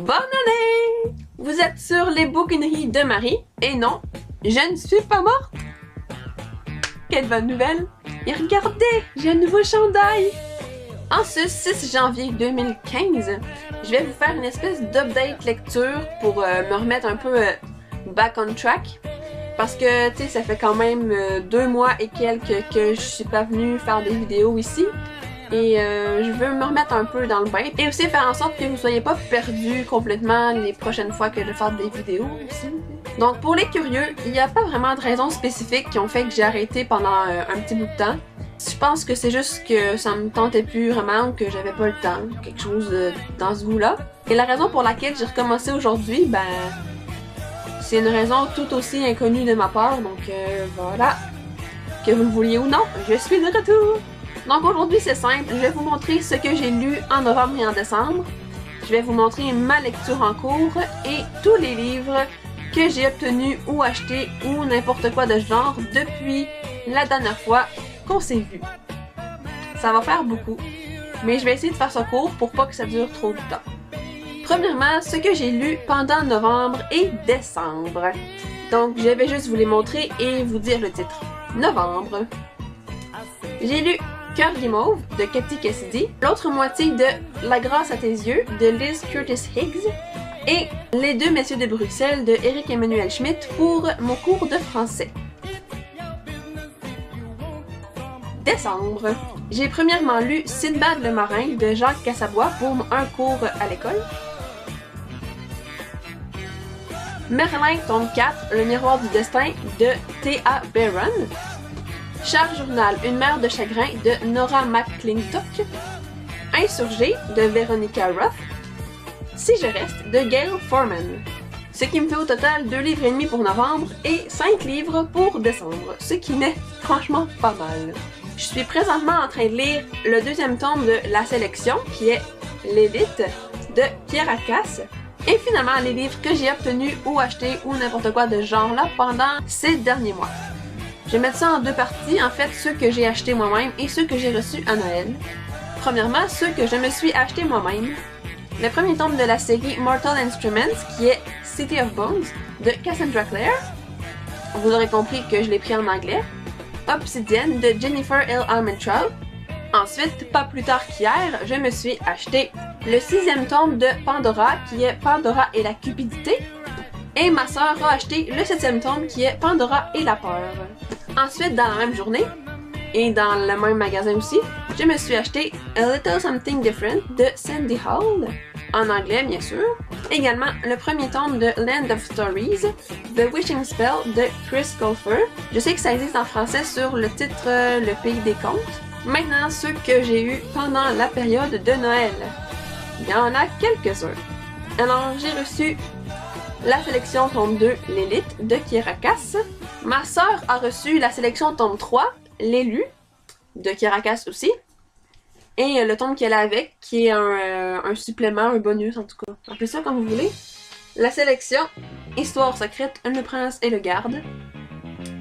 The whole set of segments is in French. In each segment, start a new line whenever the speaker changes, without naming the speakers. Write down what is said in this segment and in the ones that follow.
Bonne année! Vous êtes sur les bouquineries de Marie, et non, je ne suis pas morte! Quelle bonne nouvelle! Et regardez, j'ai un nouveau chandail! En ce 6 janvier 2015, je vais vous faire une espèce d'update lecture pour me remettre un peu back on track. Parce que, tu sais, ça fait quand même 2 mois et quelques que je suis pas venue faire des vidéos ici. Et je veux me remettre un peu dans le bain. Et aussi faire en sorte que vous soyez pas perdus complètement les prochaines fois que je vais faire des vidéos aussi. Donc pour les curieux, il n'y a pas vraiment de raisons spécifiques qui ont fait que j'ai arrêté pendant un petit bout de temps. Je pense que c'est juste que ça me tentait plus vraiment ou que j'avais pas le temps. Quelque chose dans ce goût-là. Et la raison pour laquelle j'ai recommencé aujourd'hui, ben... c'est une raison tout aussi inconnue de ma part, donc voilà. Que vous le vouliez ou non, je suis de retour! Donc aujourd'hui c'est simple, je vais vous montrer ce que j'ai lu en novembre et en décembre. Je vais vous montrer ma lecture en cours et tous les livres que j'ai obtenus ou achetés ou n'importe quoi de genre depuis la dernière fois qu'on s'est vu. Ça va faire beaucoup, mais je vais essayer de faire ça court pour pas que ça dure trop de temps. Premièrement, ce que j'ai lu pendant novembre et décembre. Donc je vais juste vous les montrer et vous dire le titre. Novembre. J'ai lu Cœur guimauve de Cathy Cassidy, l'autre moitié de La grâce à tes yeux de Liz Curtis Higgs et Les deux messieurs de Bruxelles de Éric Emmanuel Schmitt pour mon cours de français. Décembre. J'ai premièrement lu Sinbad le marin de Jacques Cassabois pour un cours à l'école. Merlin tome 4, Le miroir du destin de T.A. Barron. Cher journal, une mer de chagrin de Nora McClintock. Insurgé de Veronica Roth. Si je reste de Gail Forman. Ce qui me fait au total 2 livres et demi pour novembre et 5 livres pour décembre, ce qui m'est franchement pas mal. Je suis présentement en train de lire le 2e tome de La Sélection, qui est L'Élite de Pierre Acasse. Et finalement, les livres que j'ai obtenus ou achetés ou n'importe quoi de ce genre-là pendant ces derniers mois. Je vais mettre ça en 2 parties, en fait, ceux que j'ai achetés moi-même et ceux que j'ai reçus à Noël. Premièrement, ceux que je me suis achetés moi-même. Le premier tome de la série Mortal Instruments, qui est City of Bones, de Cassandra Clare. Vous aurez compris que je l'ai pris en anglais. Obsidian, de Jennifer L. Armentrout. Ensuite, pas plus tard qu'hier, je me suis acheté le 6e tome de Pandora, qui est Pandora et la cupidité. Et ma sœur a acheté le 7e tome, qui est Pandora et la peur. Ensuite, dans la même journée, et dans le même magasin aussi, je me suis acheté A Little Something Different de Sandy Hall, en anglais bien sûr. Également, le premier tome de Land of Stories, The Wishing Spell de Chris Colfer. Je sais que ça existe en français sur le titre Le Pays des Contes. Maintenant, ceux que j'ai eus pendant la période de Noël. Il y en a quelques-uns. Alors, j'ai reçu la sélection tome 2, L'Élite, de Kierakas. Ma sœur a reçu la sélection tome 3, L'élu, de Kierakas aussi. Et le tome qu'elle a avec, qui est un supplément, un bonus en tout cas. Appelez ça comme vous voulez. La sélection, Histoire secrète, Le prince et le garde.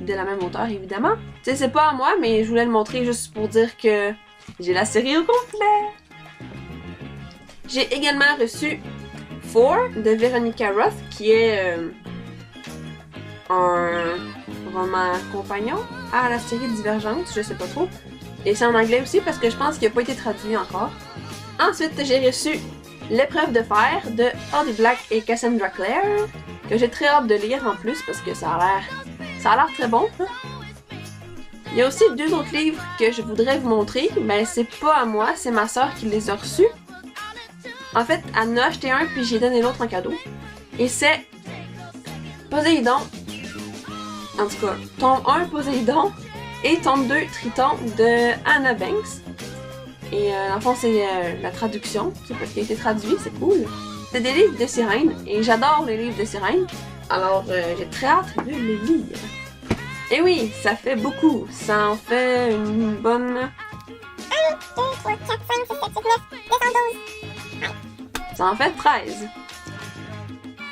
De la même auteur évidemment. Tu sais, c'est pas à moi, mais je voulais le montrer juste pour dire que j'ai la série au complet. J'ai également reçu Four de Veronica Roth, qui est un roman compagnon à la série Divergente, je sais pas trop. Et c'est en anglais aussi parce que je pense qu'il n'a pas été traduit encore. Ensuite, j'ai reçu L'épreuve de fer de Audie Black et Cassandra Clare, que j'ai très hâte de lire en plus parce que ça a l'air très bon. Il y a aussi 2 autres livres que je voudrais vous montrer, mais c'est pas à moi, c'est ma soeur qui les a reçus. En fait, elle en a acheté un puis j'ai donné l'autre en cadeau. Et c'est Poséidon, en tout cas, tome 1 Poséidon et tome 2 Triton de Anna Banks. Et en fond, c'est la traduction, c'est parce qu'il a été traduit, c'est cool. C'est des livres de sirènes et j'adore les livres de sirènes. Alors, j'ai très hâte de les lire. Et oui, ça fait beaucoup. Ça en fait une bonne... 1, 2, 3, 4, 5, 6, 7, 8, 9, 10, 12. Ça en fait 13.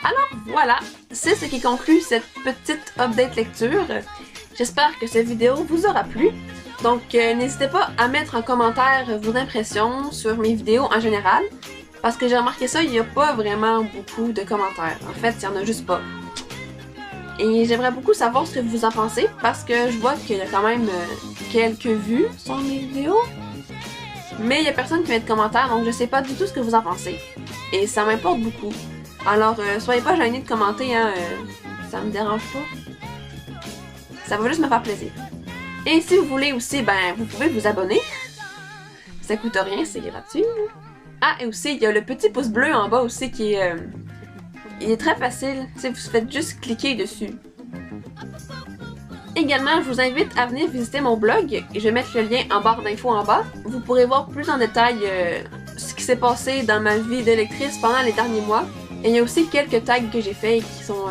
Alors voilà, c'est ce qui conclut cette petite update lecture. J'espère que cette vidéo vous aura plu. Donc n'hésitez pas à mettre en commentaire vos impressions sur mes vidéos en général. Parce que j'ai remarqué ça, il n'y a pas vraiment beaucoup de commentaires. En fait, il n'y en a juste pas. Et j'aimerais beaucoup savoir ce que vous en pensez parce que je vois qu'il y a quand même quelques vues sur mes vidéos. Mais il n'y a personne qui met de commentaires, donc je sais pas du tout ce que vous en pensez. Et ça m'importe beaucoup. Alors, soyez pas gênés de commenter, hein, ça me dérange pas. Ça va juste me faire plaisir. Et si vous voulez aussi, ben, vous pouvez vous abonner. Ça coûte rien, c'est gratuit. Ah, et aussi, il y a le petit pouce bleu en bas aussi qui est... il est très facile, si vous faites juste cliquer dessus. Également, je vous invite à venir visiter mon blog. Je vais mettre le lien en barre d'infos en bas. Vous pourrez voir plus en détail ce qui s'est passé dans ma vie d'électrice pendant les derniers mois. Et il y a aussi quelques tags que j'ai faits qui sont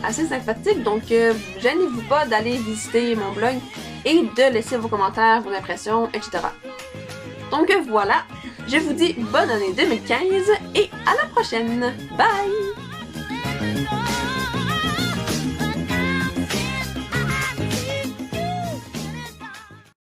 assez sympathiques. Donc, gênez-vous pas d'aller visiter mon blog et de laisser vos commentaires, vos impressions, etc. Donc voilà, je vous dis bonne année 2015 et à la prochaine. Bye!